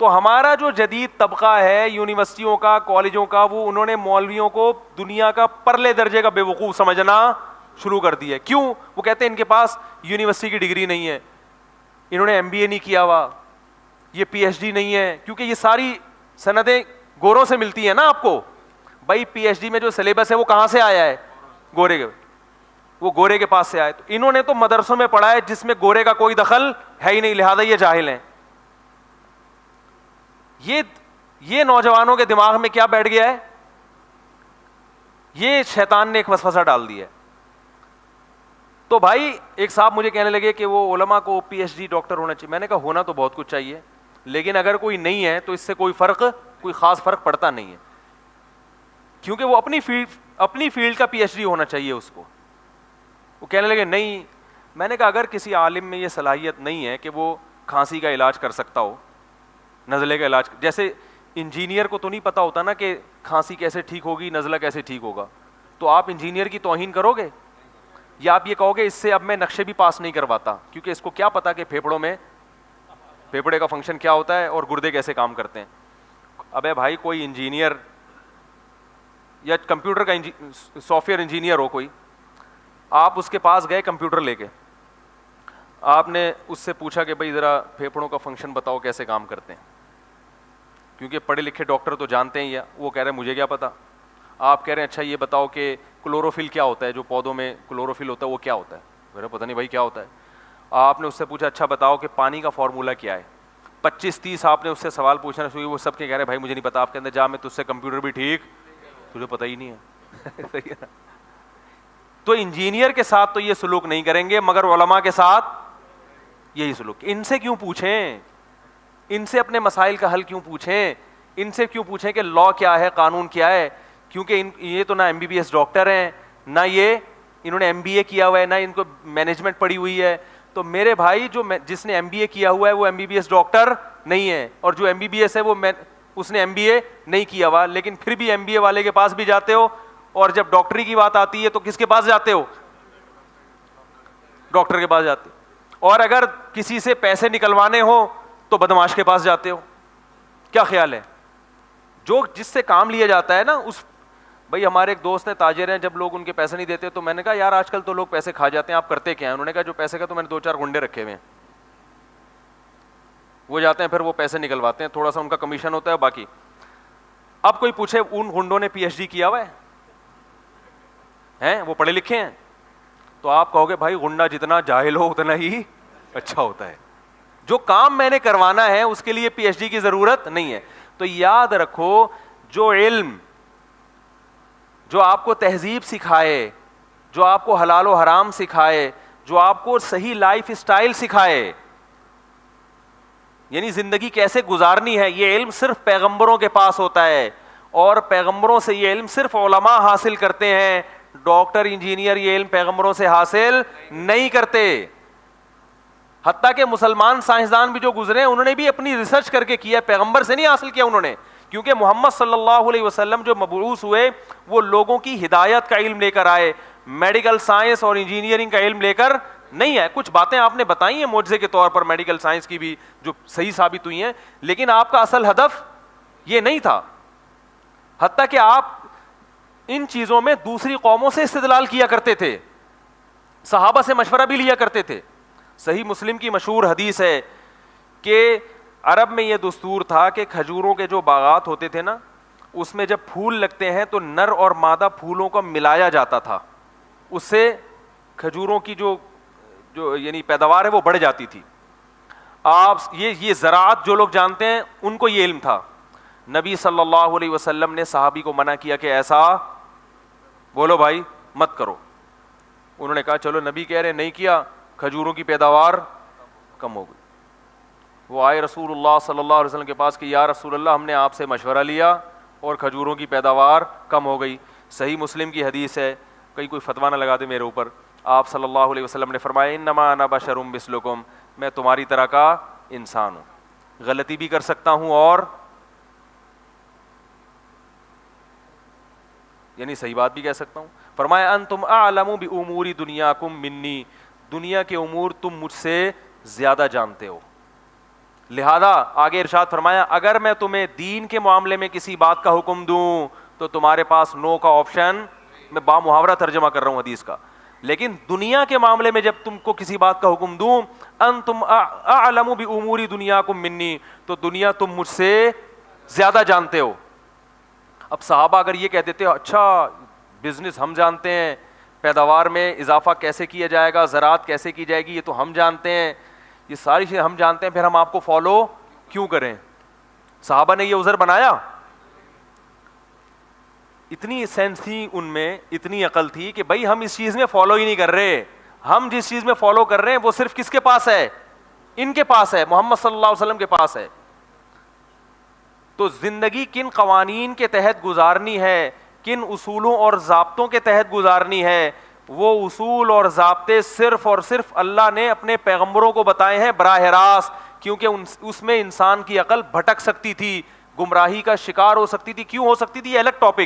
تو ہمارا جو جدید طبقہ ہے یونیورسٹیوں کا, کالجوں کا, وہ انہوں نے مولویوں کو دنیا کا پرلے درجے کا بے وقوف سمجھنا شروع کر دیا ہے. کیوں؟ وہ کہتے ہیں ان کے پاس یونیورسٹی کی ڈگری نہیں ہے, انہوں نے MBA نہیں کیا ہوا, یہ PhD نہیں ہے, کیونکہ یہ ساری سندیں گوروں سے ملتی ہیں نا آپ کو. بھائی PhD میں جو سلیبس ہے وہ کہاں سے آیا ہے؟ گورے کے, وہ گورے کے پاس سے آئے. تو انہوں نے تو مدرسوں میں پڑھا ہے جس میں گورے کا کوئی دخل ہے ہی نہیں, لہذا یہ جاہل ہیں. یہ نوجوانوں کے دماغ میں کیا بیٹھ گیا ہے؟ یہ شیطان نے ایک وسوسہ ڈال دیا ہے. تو بھائی ایک صاحب مجھے کہنے لگے کہ وہ علماء کو PhD ڈاکٹر ہونا چاہیے. میں نے کہا ہونا تو بہت کچھ چاہیے, لیکن اگر کوئی نہیں ہے تو اس سے کوئی خاص فرق پڑتا نہیں ہے, کیونکہ وہ اپنی فیلڈ کا PhD ہونا چاہیے اس کو. وہ کہنے لگے نہیں. میں نے کہا اگر کسی عالم میں یہ صلاحیت نہیں ہے کہ وہ کھانسی کا علاج کر سکتا ہو, نزلے کا علاج, جیسے انجینئر کو تو نہیں پتا ہوتا نا کہ کھانسی کیسے ٹھیک ہوگی, نزلہ کیسے ٹھیک ہوگا, تو آپ انجینئر کی توہین کرو گے, یا آپ یہ کہو گے اس سے اب میں نقشے بھی پاس نہیں کرواتا, کیونکہ اس کو کیا پتا کہ پھیپھڑوں میں پھیپھڑے کا فنکشن کیا ہوتا ہے اور گردے کیسے کام کرتے ہیں. ابے بھائی کوئی انجینئر یا کمپیوٹر کا سافٹ ویئر انجینئر ہو کوئی, آپ اس کے پاس گئے کمپیوٹر لے کے, آپ نے اس سے پوچھا کہ بھائی ذرا پھیپھڑوں کا فنکشن بتاؤ کیسے کام کرتے ہیں, کیونکہ پڑھے لکھے ڈاکٹر تو جانتے ہیں, یا وہ کہہ رہے ہیں مجھے کیا پتا. آپ کہہ رہے ہیں اچھا یہ بتاؤ کہ کلوروفل کیا ہوتا ہے, جو پودوں میں کلوروفل ہوتا ہے وہ کیا ہوتا ہے. میرا پتہ نہیں بھائی کیا ہوتا ہے. آپ نے اس سے پوچھا اچھا بتاؤ کہ پانی کا فارمولا کیا ہے. 25-30 آپ نے اس سے سوال پوچھنا شروع, وہ سب کے کہہ رہے ہیں بھائی مجھے نہیں پتا. آپ کے اندر جا میں تجھ سے کمپیوٹر بھی ٹھیک, تجھے پتہ ہی نہیں ہے. صحیح ہے نا. تو انجینئر کے ساتھ تو یہ سلوک نہیں کریں گے, مگر علماء کے ساتھ یہی سلوک. ان سے کیوں پوچھیں, ان سے اپنے مسائل کا حل کیوں پوچھیں, ان سے کیوں پوچھیں کہ لا کیا ہے, قانون کیا ہے, کیونکہ یہ تو نہ MBBS ڈاکٹر ہیں, نہ یہ انہوں نے MBA کیا ہوا ہے, نہ ان کو مینجمنٹ پڑھی ہوئی ہے. تو میرے بھائی جس نے MBA کیا ہوا ہے وہ MBBS ڈاکٹر نہیں ہے, اور جو MBBS ہے وہ اس نے MBA نہیں کیا ہوا, لیکن پھر بھی MBA والے کے پاس بھی جاتے ہو, اور جب ڈاکٹری کی بات آتی ہے تو کس کے پاس جاتے ہو؟ ڈاکٹر کے پاس جاتے ہو. اور اگر کسی سے پیسے نکلوانے ہو تو بدماش کے پاس جاتے ہو. کیا خیال ہے؟ جو جس سے کام لیا جاتا ہے نا اس. بھائی ہمارے ایک دوست ہیں تاجر ہیں, جب لوگ ان کے پیسے نہیں دیتے تو میں نے کہا یار آج کل تو لوگ پیسے کھا جاتے ہیں, آپ کرتے کیا ہیں؟ انہوں نے کہا جو پیسے کا تو میں نے 2-4 گنڈے رکھے ہوئے ہیں, وہ جاتے ہیں پھر وہ پیسے نکلواتے ہیں, تھوڑا سا ان کا کمیشن ہوتا ہے باقی. اب کوئی پوچھے ان گنڈوں نے PhD کیا ہوا ہے, وہ پڑھے لکھے ہیں, تو آپ کہو گے بھائی گنڈا جتنا جاہل ہو اتنا ہی اچھا ہوتا ہے. جو کام میں نے کروانا ہے اس کے لیے PhD کی ضرورت نہیں ہے. تو یاد رکھو, جو علم جو آپ کو تہذیب سکھائے, جو آپ کو حلال و حرام سکھائے, جو آپ کو صحیح لائف اسٹائل سکھائے, یعنی زندگی کیسے گزارنی ہے, یہ علم صرف پیغمبروں کے پاس ہوتا ہے, اور پیغمبروں سے یہ علم صرف علماء حاصل کرتے ہیں. ڈاکٹر انجینئر یہ علم پیغمبروں سے حاصل نہیں کرتے. حتیٰ کہ مسلمان سائنسدان بھی جو گزرے انہوں نے بھی اپنی ریسرچ کر کے کیا, پیغمبر سے نہیں حاصل کیا انہوں نے, کیونکہ محمد صلی اللہ علیہ وسلم جو مبعوث ہوئے وہ لوگوں کی ہدایت کا علم لے کر آئے, میڈیکل سائنس اور انجینئرنگ کا علم لے کر نہیں ہے. کچھ باتیں آپ نے بتائی ہیں معجزے کے طور پر میڈیکل سائنس کی بھی جو صحیح ثابت ہوئی ہیں, لیکن آپ کا اصل ہدف یہ نہیں تھا. حتیٰ کہ آپ ان چیزوں میں دوسری قوموں سے استدلال کیا کرتے تھے, صحابہ سے مشورہ بھی لیا کرتے تھے. صحیح مسلم کی مشہور حدیث ہے کہ عرب میں یہ دستور تھا کہ کھجوروں کے جو باغات ہوتے تھے نا, اس میں جب پھول لگتے ہیں تو نر اور مادہ پھولوں کو ملایا جاتا تھا, اس سے کھجوروں کی جو یعنی پیداوار ہے وہ بڑھ جاتی تھی. آپ یہ زراعت جو لوگ جانتے ہیں ان کو یہ علم تھا. نبی صلی اللہ علیہ وسلم نے صحابی کو منع کیا کہ ایسا بولو بھائی مت کرو. انہوں نے کہا چلو نبی کہہ رہے نہیں کیا, کھجوروں کی پیداوار کم ہو گئی. وہ آئے رسول اللہ صلی اللہ علیہ وسلم کے پاس کہ یا رسول اللہ ہم نے آپ سے مشورہ لیا اور کھجوروں کی پیداوار کم ہو گئی. صحیح مسلم کی حدیث ہے, کہیں کوئی فتویٰ نہ لگا دے میرے اوپر. آپ صلی اللہ علیہ وسلم نے فرمایا انما انا بشر مثلکم, میں تمہاری طرح کا انسان ہوں, غلطی بھی کر سکتا ہوں اور یعنی صحیح بات بھی کہہ سکتا ہوں. فرمایا انتم اعلم بامور دنیاکم منی, دنیا کے امور تم مجھ سے زیادہ جانتے ہو, لہذا آگے ارشاد فرمایا اگر میں تمہیں دین کے معاملے میں کسی بات کا حکم دوں تو تمہارے پاس نو کا آپشن, میں با محاورہ ترجمہ کر رہا ہوں حدیث کا, لیکن دنیا کے معاملے میں جب تم کو کسی بات کا حکم دوں, انتم اعلم بامور دنیاکم منی, تو دنیا تم مجھ سے زیادہ جانتے ہو. اب صحابہ اگر یہ کہہ دیتے اچھا بزنس ہم جانتے ہیں, پیداوار میں اضافہ کیسے کیا جائے گا, زراعت کیسے کی جائے گی, یہ تو ہم جانتے ہیں, یہ ساری چیزیں ہم جانتے ہیں, پھر ہم آپ کو فالو کیوں کریں؟ صحابہ نے یہ عذر بنایا؟ اتنی سینس تھی ان میں, اتنی عقل تھی کہ بھائی ہم اس چیز میں فالو ہی نہیں کر رہے, ہم جس چیز میں فالو کر رہے ہیں وہ صرف کس کے پاس ہے؟ ان کے پاس ہے, محمد صلی اللہ علیہ وسلم کے پاس ہے. تو زندگی کن قوانین کے تحت گزارنی ہے, کن اصولوں اور ضابطوں کے تحت گزارنی ہے, وہ اصول اور ضابطے صرف اور صرف اللہ نے اپنے پیغمبروں کو بتائے ہیں براہ راست, کیونکہ اس میں انسان کی عقل بھٹک سکتی تھی, گمراہی کا شکار ہو سکتی تھی. کیوں ہو سکتی تھی؟ یہ الگ ٹاپک ہے.